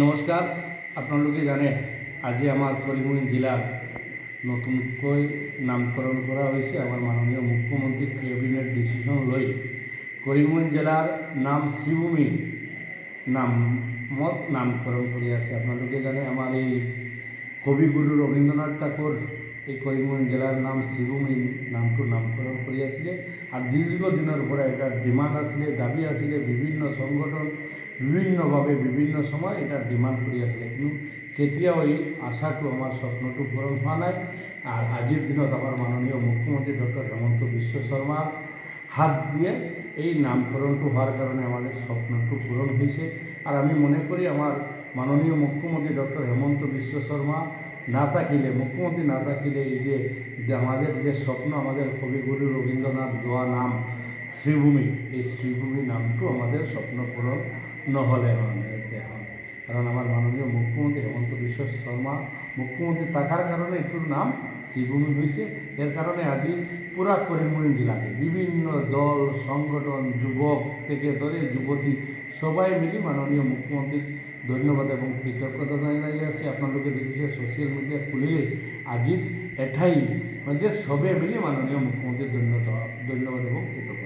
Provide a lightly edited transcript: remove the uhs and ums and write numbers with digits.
নমস্কার। আপনালোকে জানে আজি আমার করিমগঞ্জ জেলার নতুনকৈ নামকরণ করা হয়েছে। আমার মাননীয় মুখ্যমন্ত্রী ক্যাবিনেট ডিসিশন লই করিমগঞ্জ জেলার নাম শ্রীভূমি নামকরণ করে আছে। আপনালোকে জানে আমার এই কবিগুরু রবীন্দ্রনাথ ঠাকুর এই করিমগঞ্জ জেলার নাম শ্রীভূমি নামকরণ করিয়াছিলে। আর দীর্ঘদিনের পরে এটা ডিমান্ড আসলে, দাবি আসলে, বিভিন্ন সংগঠন বিভিন্নভাবে বিভিন্ন সময় এটা ডিমান্ড করিয়াছিলে, কিন্তু কেতিয়া ওই আশাটো আমার স্বপ্নটো পূরণ হওয়া নাই। আর আজির দিনত আমার মাননীয় মুখ্যমন্ত্রী ডক্টর হেমন্ত বিশ্ব শর্মার হাত দিয়ে এই নামকরণটো হওয়ার কারণে আমাদের স্বপ্নটো পূরণ হয়েছে। আর আমি মনে করি আমার মাননীয় মুখ্যমন্ত্রী ডক্টর হেমন্ত বিশ্ব শর্মা না থাকিলে, মুখ্যমন্ত্রী না থাকিলে এই যে আমাদের যে স্বপ্ন, আমাদের কবিগুরু রবীন্দ্রনাথ দেওয়া নাম শ্রীভূমি, এই শ্রীভূমি নামটো আমাদের স্বপ্ন পূরণ নহলে কারণ আমার মাননীয় মুখ্যমন্ত্রী হেমন্ত বিশ্ব শর্মা মুখ্যমন্ত্রী থাকার কারণে এটার নাম শ্রীভূমি হয়েছে। এর কারণে আজি পুরা করিমগঞ্জ জেলাকে বিভিন্ন দল সংগঠন, যুবক থেকে ধরে যুবতী সবাই মিলে মাননীয় মুখ্যমন্ত্রীর ধন্যবাদ এবং কৃতজ্ঞতা জানাই আছে। আপনাদেরকে দেখিছে সোশ্যাল মিডিয়া খুলিলে আজি এঠাই যে সবে মিলে মাননীয় মুখ্যমন্ত্রীর ধন্যবাদ এবং কৃতজ্ঞতা।